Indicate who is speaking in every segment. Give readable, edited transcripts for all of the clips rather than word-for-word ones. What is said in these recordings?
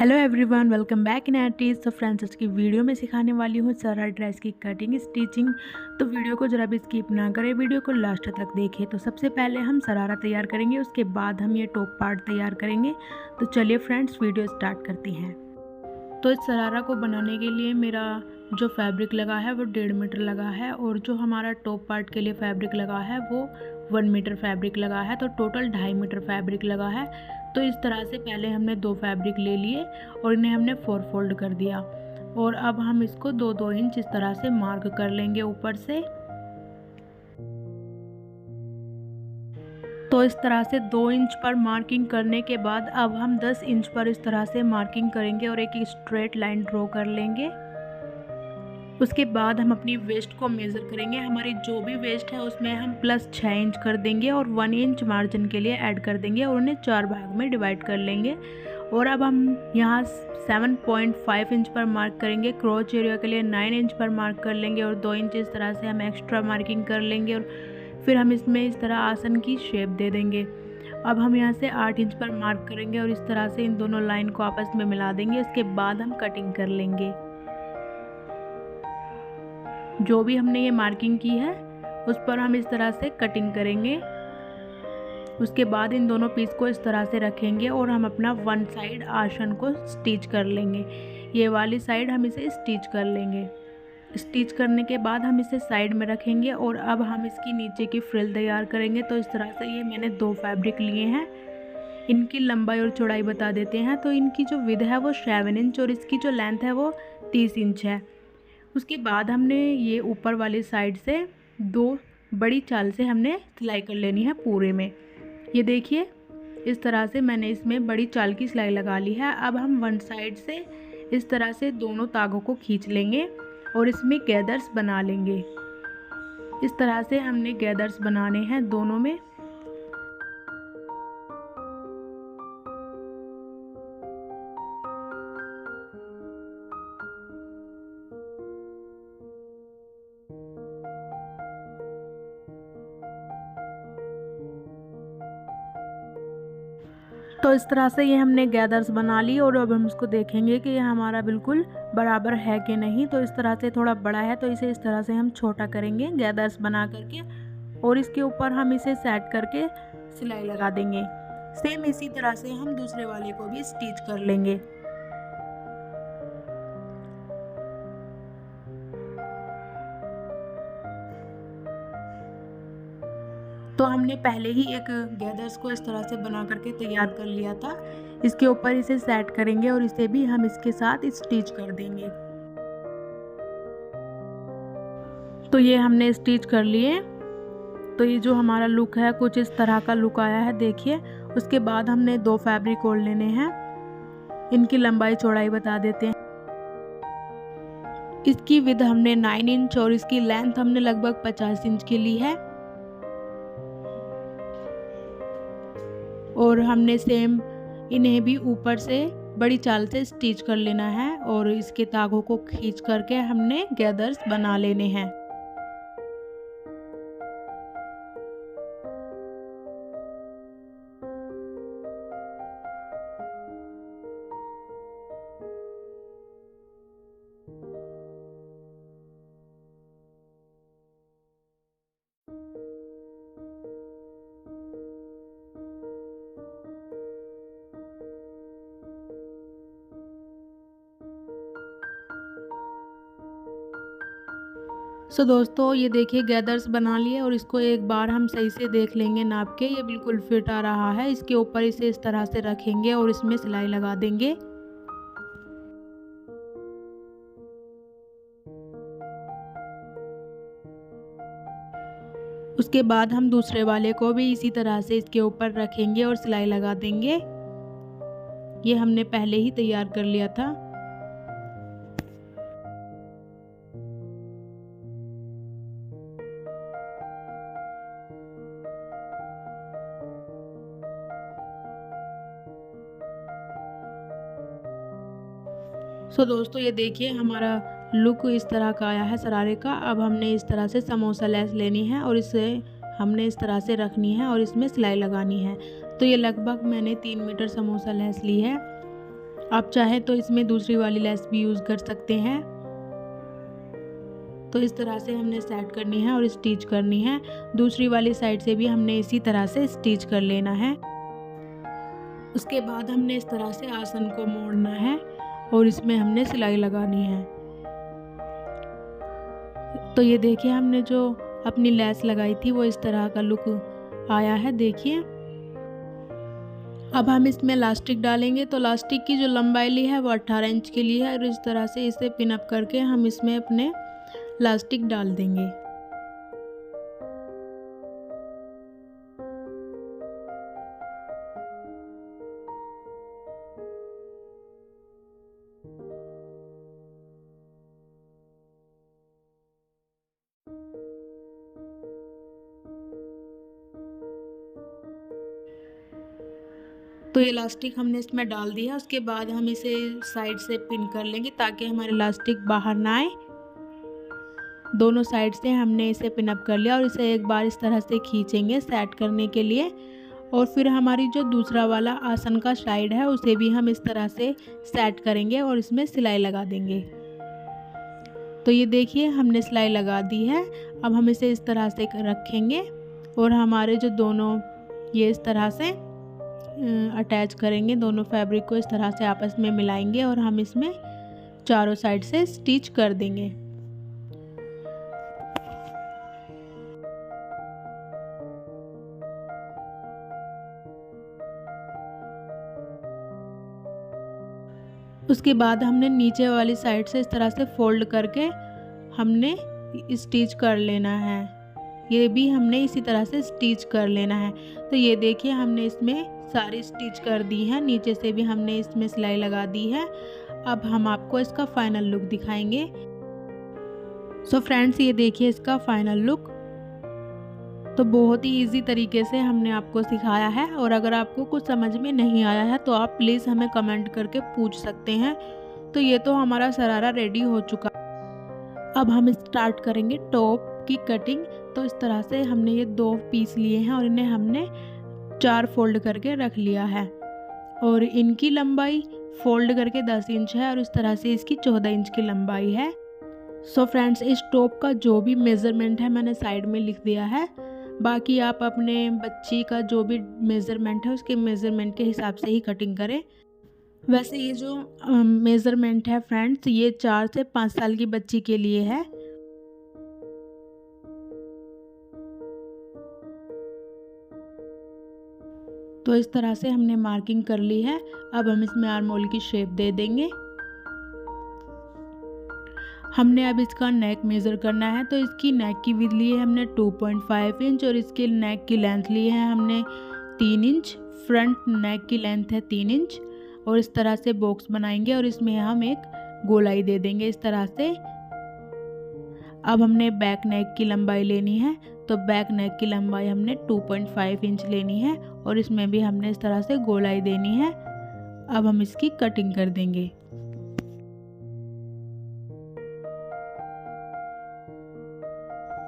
Speaker 1: Hello everyone, welcome back in artist. तो friends, आज की वीडियो में सिखाने वाली हूँ शरारा ड्रेस की कटिंग स्टिचिंग। तो वीडियो को ज़रा भी स्किप ना करें, वीडियो को लास्ट तक देखें। तो सबसे पहले हम शरारा तैयार करेंगे, उसके बाद हम ये टॉप पार्ट तैयार करेंगे। तो चलिए फ्रेंड्स, वीडियो स्टार्ट करती हैं। तो इस शरारा को बनाने के लिए मेरा जो फैब्रिक लगा है वो 1.5 मीटर लगा है, और जो हमारा टॉप पार्ट के लिए फैब्रिक लगा है वो 1 मीटर फैब्रिक लगा है। तो टोटल 2.5 मीटर फैब्रिक लगा है। तो इस तरह से पहले हमने 2 फैब्रिक ले लिए और इन्हें हमने 4 फोल्ड कर दिया, और अब हम इसको 2-2 इंच इस तरह से मार्क कर लेंगे ऊपर से। तो इस तरह से 2 इंच पर मार्किंग करने के बाद अब हम 10 इंच पर इस तरह से मार्किंग करेंगे और एक स्ट्रेट लाइन ड्रॉ कर लेंगे। उसके बाद हम अपनी वेस्ट को मेज़र करेंगे। हमारी जो भी वेस्ट है उसमें हम प्लस 6 इंच कर देंगे और 1 इंच मार्जिन के लिए ऐड कर देंगे और उन्हें 4 भाग में डिवाइड कर लेंगे। और अब हम यहाँ 7.5 इंच पर मार्क करेंगे। क्रॉच एरिया के लिए 9 इंच पर मार्क कर लेंगे और 2 इंच इस तरह से हम एक्स्ट्रा मार्किंग कर लेंगे, और फिर हम इसमें इस तरह आसन की शेप दे देंगे। अब हम यहाँ से 8 इंच पर मार्क करेंगे और इस तरह से इन दोनों लाइन को आपस में मिला देंगे। इसके बाद हम कटिंग कर लेंगे। जो भी हमने ये मार्किंग की है उस पर हम इस तरह से कटिंग करेंगे। उसके बाद इन दोनों पीस को इस तरह से रखेंगे और हम अपना 1 साइड आसन को स्टिच कर लेंगे। ये वाली साइड हम इसे स्टिच कर लेंगे। स्टिच करने के बाद हम इसे साइड में रखेंगे और अब हम इसकी नीचे की फ्रिल तैयार करेंगे। तो इस तरह से ये मैंने 2 फैब्रिक लिए हैं। इनकी लंबाई और चौड़ाई बता देते हैं। तो इनकी जो विड्थ है वो 7 इंच और इसकी जो लेंथ है वो 30 इंच है। उसके बाद हमने ये ऊपर वाली साइड से 2 बड़ी चाल से हमने सिलाई कर लेनी है पूरे में। ये देखिए, इस तरह से मैंने इसमें बड़ी चाल की सिलाई लगा ली है। अब हम 1 साइड से इस तरह से दोनों तागों को खींच लेंगे और इसमें गैदर्स बना लेंगे। इस तरह से हमने गैदर्स बनाने हैं दोनों में। तो इस तरह से ये हमने गैदर्स बना ली, और अब हम इसको देखेंगे कि ये हमारा बिल्कुल बराबर है कि नहीं। तो इस तरह से थोड़ा बड़ा है तो इसे इस तरह से हम छोटा करेंगे गैदर्स बना करके, और इसके ऊपर हम इसे सेट करके सिलाई लगा देंगे। सेम इसी तरह से हम दूसरे वाले को भी स्टिच कर लेंगे। तो हमने पहले ही एक गैदर्स को इस तरह से बना करके तैयार कर लिया था। इसके ऊपर इसे सेट करेंगे और इसे भी हम इसके साथ स्टिच कर देंगे। तो ये हमने स्टिच कर लिए। तो ये जो हमारा लुक है कुछ इस तरह का लुक आया है, देखिए। उसके बाद हमने 2 फैब्रिक और लेने हैं। इनकी लंबाई चौड़ाई बता देते हैं। इसकी विड्थ हमने 9 इंच और इसकी लेंथ हमने लगभग 50 इंच की ली है। और हमने सेम इन्हें भी ऊपर से बड़ी चाल से स्टिच कर लेना है और इसके तागों को खींच करके हमने गैदर्स बना लेने हैं। सो दोस्तों, ये देखिए गैदर्स बना लिए, और इसको एक बार हम सही से देख लेंगे नाप के। ये बिल्कुल फिट आ रहा है। इसके ऊपर इसे इस तरह से रखेंगे और इसमें सिलाई लगा देंगे। उसके बाद हम दूसरे वाले को भी इसी तरह से इसके ऊपर रखेंगे और सिलाई लगा देंगे। ये हमने पहले ही तैयार कर लिया था। सो दोस्तों, ये देखिए हमारा लुक इस तरह का आया है शरारे का। अब हमने इस तरह से समोसा लेस लेनी है और इसे हमने इस तरह से रखनी है और इसमें सिलाई लगानी है। तो ये लगभग मैंने 3 मीटर समोसा लेस ली है। आप चाहें तो इसमें दूसरी वाली लेस भी यूज़ कर सकते हैं। तो इस तरह से हमने सेट करनी है और स्टिच करनी है। दूसरी वाली साइड से भी हमने इसी तरह से स्टिच कर लेना है। उसके बाद हमने इस तरह से आसन को मोड़ना है और इसमें हमने सिलाई लगानी है। तो ये देखिए हमने जो अपनी लेस लगाई थी वो इस तरह का लुक आया है, देखिए। अब हम इसमें इलास्टिक डालेंगे। तो इलास्टिक की जो लंबाई ली है वो 18 इंच के लिए है और इस तरह से इसे पिन अप करके हम इसमें अपने इलास्टिक डाल देंगे। तो ये इलास्टिक हमने इसमें डाल दिया। उसके बाद हम इसे साइड से पिन कर लेंगे ताकि हमारे इलास्टिक बाहर ना आए। दोनों साइड से हमने इसे पिन अप कर लिया और इसे एक बार इस तरह से खींचेंगे सेट करने के लिए। और फिर हमारी जो दूसरा वाला आसन का साइड है उसे भी हम इस तरह से सेट करेंगे और इसमें सिलाई लगा देंगे। तो ये देखिए हमने सिलाई लगा दी है। अब हम इसे इस तरह से रखेंगे और हमारे जो दोनों ये इस तरह से अटैच करेंगे। दोनों फैब्रिक को इस तरह से आपस में मिलाएंगे और हम इसमें चारों साइड से स्टिच कर देंगे। उसके बाद हमने नीचे वाली साइड से इस तरह से फोल्ड करके हमने स्टिच कर लेना है। ये भी हमने इसी तरह से स्टिच कर लेना है। तो ये देखिए हमने इसमें सारी स्टिच कर दी है। नीचे से भी हमने इसमें सिलाई लगा दी है। अब हम आपको इसका फाइनल लुक दिखाएंगे। सो फ्रेंड्स ये देखिए इसका फाइनल लुक। तो बहुत ही इजी तरीके से हमने आपको सिखाया है और अगर आपको कुछ समझ में नहीं आया है तो आप प्लीज़ हमें कमेंट करके पूछ सकते हैं। तो ये तो हमारा शरारा रेडी हो चुका। अब हम स्टार्ट करेंगे टॉप की कटिंग। तो इस तरह से हमने ये 2 पीस लिए हैं और इन्हें हमने 4 फोल्ड करके रख लिया है और इनकी लंबाई फोल्ड करके 10 इंच है और इस तरह से इसकी 14 इंच की लंबाई है। सो फ्रेंड्स इस टॉप का जो भी मेज़रमेंट है मैंने साइड में लिख दिया है। बाकी आप अपने बच्ची का जो भी मेज़रमेंट है उसके मेज़रमेंट के हिसाब से ही कटिंग करें। वैसे ये जो मेज़रमेंट है फ्रेंड्स ये 4 से 5 साल की बच्ची के लिए है। तो इस तरह से हमने मार्किंग कर ली है। अब हम इसमें आर्म होल की शेप दे देंगे। हमने अब इसका नेक मेज़र करना है। तो इसकी नेक की विड्थ ली है हमने 2.5 इंच और इसके नेक की लेंथ ली है हमने 3 इंच। फ्रंट नेक की लेंथ है 3 इंच और इस तरह से बॉक्स बनाएंगे और इसमें हम एक गोलाई दे देंगे इस तरह से। अब हमने बैक नेक की लंबाई लेनी है। तो बैक नेक की लंबाई हमने 2.5 इंच लेनी है और इसमें भी हमने इस तरह से गोलाई देनी है। अब हम इसकी कटिंग कर देंगे।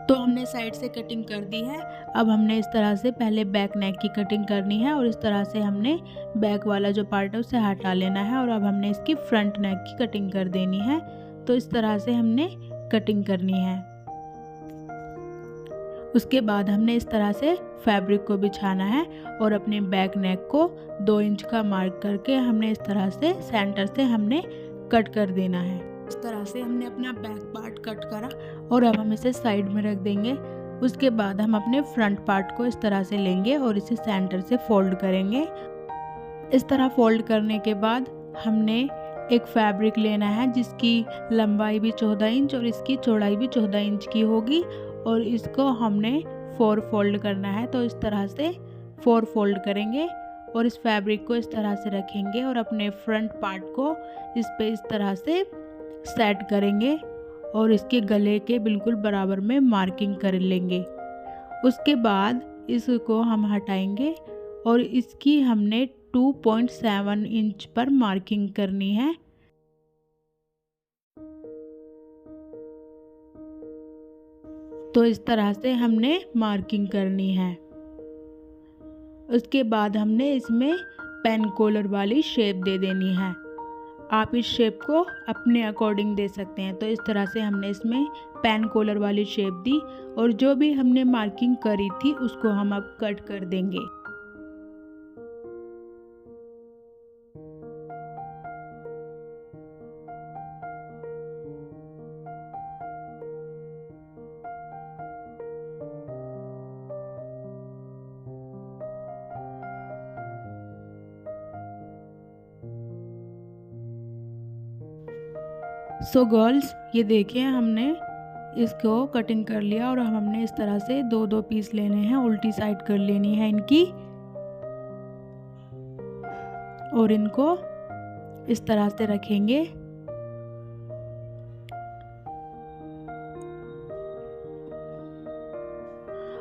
Speaker 1: तो हमने साइड से कटिंग कर दी है। अब हमने इस तरह से पहले बैक नेक की कटिंग करनी है और इस तरह से हमने बैक वाला जो पार्ट है उसे हटा लेना है और अब हमने इसकी फ्रंट नेक की कटिंग कर देनी है। तो इस तरह से हमने कटिंग करनी है। उसके बाद हमने इस तरह से फैब्रिक को बिछाना है और अपने बैक नेक को 2 इंच का मार्क करके हमने इस तरह से सेंटर से हमने कट कर देना है। इस तरह से हमने अपना बैक पार्ट कट करा और अब हम इसे साइड में रख देंगे। उसके बाद हम अपने फ्रंट पार्ट को इस तरह से लेंगे और इसे सेंटर से फोल्ड करेंगे। इस तरह फोल्ड करने के बाद हमने एक फैब्रिक लेना है जिसकी लंबाई भी 14 इंच और इसकी चौड़ाई भी 14 इंच की होगी और इसको हमने 4 फोल्ड करना है। तो इस तरह से 4 फोल्ड करेंगे और इस फैब्रिक को इस तरह से रखेंगे और अपने फ्रंट पार्ट को इस पे इस तरह से सेट करेंगे और इसके गले के बिल्कुल बराबर में मार्किंग कर लेंगे। उसके बाद इसको हम हटाएंगे और इसकी हमने 2.7 इंच पर मार्किंग करनी है। तो इस तरह से हमने मार्किंग करनी है। उसके बाद हमने इसमें पेन कॉलर वाली शेप दे देनी है। आप इस शेप को अपने अकॉर्डिंग दे सकते हैं। तो इस तरह से हमने इसमें पैन कॉलर वाली शेप दी और जो भी हमने मार्किंग करी थी उसको हम अब कट कर देंगे। सो गर्ल्स, ये देखिए हमने इसको कटिंग कर लिया और हमने इस तरह से दो दो पीस लेने हैं, उल्टी साइड कर लेनी है इनकी और इनको इस तरह से रखेंगे।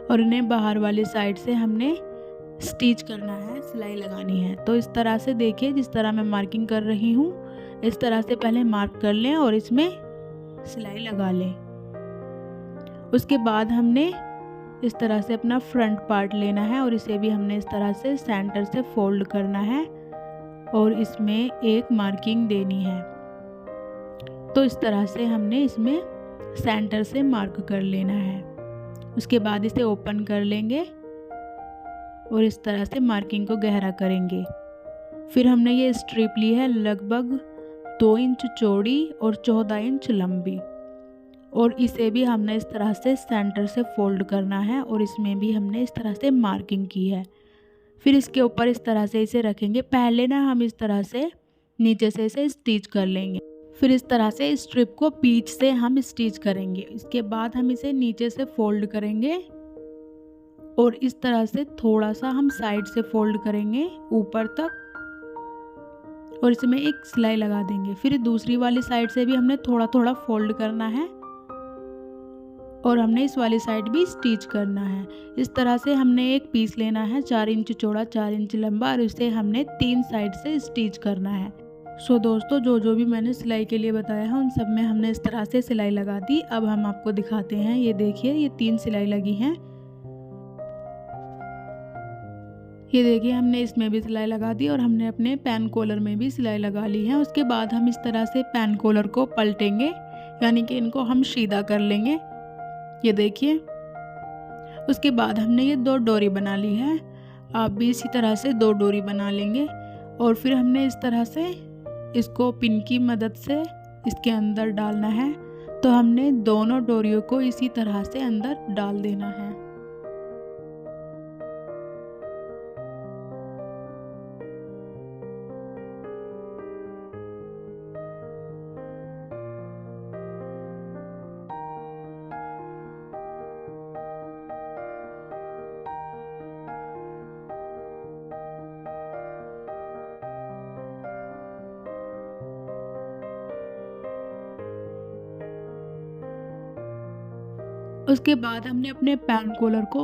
Speaker 1: और इन्हें बाहर वाली साइड से हमने स्टिच करना है, सिलाई लगानी है। तो इस तरह से देखिए, जिस तरह मैं मार्किंग कर रही हूँ इस तरह से पहले मार्क कर लें और इसमें सिलाई लगा लें। उसके बाद हमने इस तरह से अपना फ्रंट पार्ट लेना है और इसे भी हमने इस तरह से सेंटर से फोल्ड करना है और इसमें एक मार्किंग देनी है। तो इस तरह से हमने इसमें सेंटर से मार्क कर लेना है। उसके बाद इसे ओपन कर लेंगे और इस तरह से मार्किंग को गहरा करेंगे। फिर हमने ये स्ट्रिप ली है लगभग 2 इंच चौड़ी और 14 इंच लंबी और इसे भी हमने इस तरह से सेंटर से फोल्ड करना है और इसमें भी हमने इस तरह से मार्किंग की है। फिर इसके ऊपर इस तरह से इसे रखेंगे। पहले ना हम इस तरह से नीचे से इसे स्टिच कर लेंगे, फिर इस तरह से स्ट्रिप को बीच से हम स्टिच करेंगे। इसके बाद हम इसे नीचे से फोल्ड करेंगे और इस तरह से थोड़ा सा हम साइड से फोल्ड करेंगे ऊपर तक और इसमें एक सिलाई लगा देंगे। फिर दूसरी वाली साइड से भी हमने थोड़ा थोड़ा फोल्ड करना है और हमने इस वाली साइड भी स्टिच करना है। इस तरह से हमने एक पीस लेना है 4 इंच चौड़ा 4 इंच लंबा और इसे हमने 3 साइड से स्टिच करना है। सो दोस्तों, जो भी मैंने सिलाई के लिए बताया है उन सब में हमने इस तरह से सिलाई लगा दी। अब हम आपको दिखाते हैं। ये देखिए, ये 3 सिलाई लगी हैं। ये देखिए, हमने इसमें भी सिलाई लगा दी और हमने अपने पैन कॉलर में भी सिलाई लगा ली है। उसके बाद हम इस तरह से पैन कॉलर को पलटेंगे, यानी कि इनको हम सीधा कर लेंगे। ये देखिए, उसके बाद हमने ये 2 डोरी बना ली है। आप भी इसी तरह से 2 डोरी बना लेंगे और फिर हमने इस तरह से इसको पिन की मदद से इसके अंदर डालना है। तो हमने दोनों डोरियों को इसी तरह से अंदर डाल देना है। उसके बाद हमने अपने पैन कॉलर को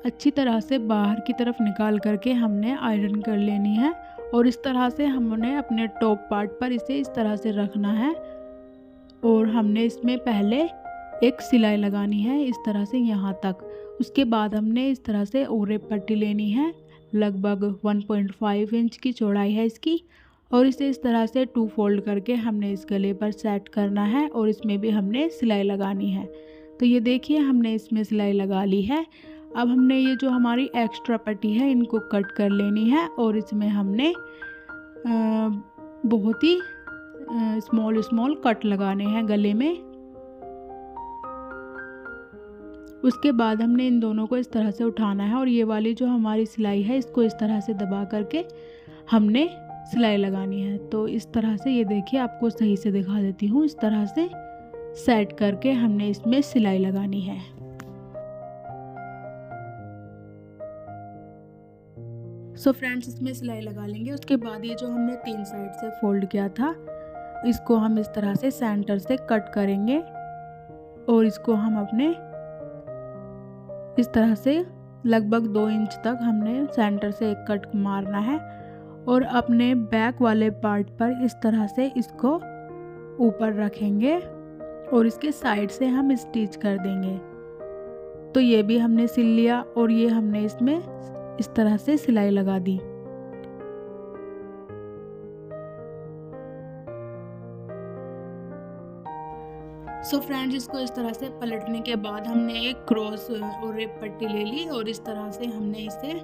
Speaker 1: अच्छी तरह से बाहर की तरफ निकाल करके हमने आयरन कर लेनी है और इस तरह से हमने अपने टॉप पार्ट पर इसे इस तरह से रखना है और हमने इसमें पहले एक सिलाई लगानी है इस तरह से यहाँ तक। उसके बाद हमने इस तरह से ओरे पट्टी लेनी है, लगभग 1.5 इंच की चौड़ाई है इसकी और इसे इस तरह से 2 फोल्ड करके हमने इस गले पर सेट करना है और इसमें भी हमने सिलाई लगानी है। तो ये देखिए, हमने इसमें सिलाई लगा ली है। अब हमने ये जो हमारी एक्स्ट्रा पट्टी है इनको कट कर लेनी है और इसमें हमने बहुत ही स्मॉल कट लगाने हैं गले में। उसके बाद हमने इन दोनों को इस तरह से उठाना है और ये वाली जो हमारी सिलाई है इसको इस तरह से दबा करके हमने सिलाई लगानी है। तो इस तरह से ये देखिए, आपको सही से दिखा देती हूँ। इस तरह से सेट करके हमने इसमें सिलाई लगानी है। सो फ्रेंड्स, इसमें सिलाई लगा लेंगे। उसके बाद ये जो हमने 3 साइड से फोल्ड किया था इसको हम इस तरह से सेंटर से कट करेंगे और इसको हम अपने इस तरह से लगभग 2 इंच तक हमने सेंटर से एक कट मारना है और अपने बैक वाले पार्ट पर इस तरह से इसको ऊपर रखेंगे और इसके साइड से हम स्टिच कर देंगे। तो ये भी हमने सिल लिया और ये हमने इसमें इस तरह से सिलाई लगा दी। सो फ्रेंड्स, इसको इस तरह से पलटने के बाद हमने एक क्रॉस और एक पट्टी ले ली और इस तरह से हमने इसे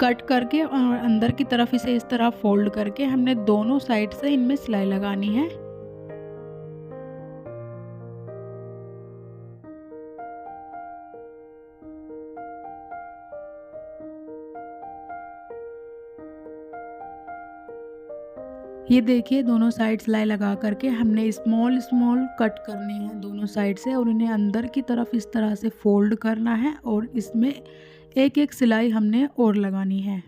Speaker 1: कट करके और अंदर की तरफ इसे इस तरह फोल्ड करके हमने दोनों साइड से इनमें सिलाई लगानी है। ये देखिए, दोनों साइड सिलाई लगा करके हमने स्मॉल स्मॉल कट करने हैं दोनों साइड से और इन्हें अंदर की तरफ इस तरह से फोल्ड करना है और इसमें एक एक सिलाई हमने और लगानी है।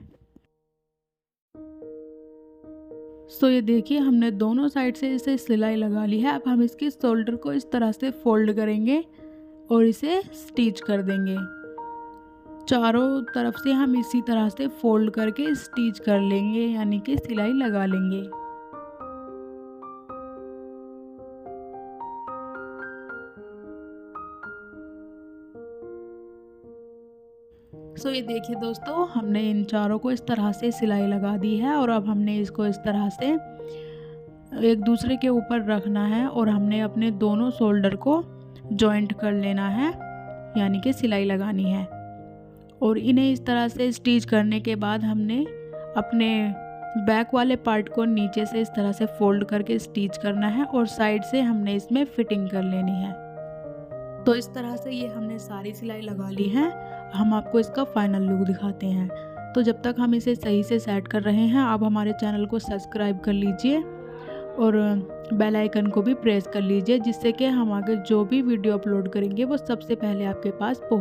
Speaker 1: सो ये देखिए, हमने दोनों साइड से इसे सिलाई लगा ली है। अब हम इसके शोल्डर को इस तरह से फोल्ड करेंगे और इसे स्टिच कर देंगे। चारों तरफ से हम इसी तरह से फोल्ड करके स्टिच कर लेंगे, यानी कि सिलाई लगा लेंगे। सो ये देखिए दोस्तों, हमने इन चारों को इस तरह से सिलाई लगा दी है और अब हमने इसको इस तरह से एक दूसरे के ऊपर रखना है और हमने अपने दोनों शोल्डर को जॉइंट कर लेना है, यानी कि सिलाई लगानी है। और इन्हें इस तरह से स्टिच करने के बाद हमने अपने बैक वाले पार्ट को नीचे से इस तरह से फोल्ड करके स्टिच करना है और साइड से हमने इसमें फिटिंग कर लेनी है। तो इस तरह से ये हमने सारी सिलाई लगा ली है। हम आपको इसका फाइनल लुक दिखाते हैं। तो जब तक हम इसे सही से सेट कर रहे हैं, आप हमारे चैनल को सब्सक्राइब कर लीजिए और बेल आइकन को भी प्रेस कर लीजिए, जिससे कि हम आगे जो भी वीडियो अपलोड करेंगे वो सबसे पहले आपके पास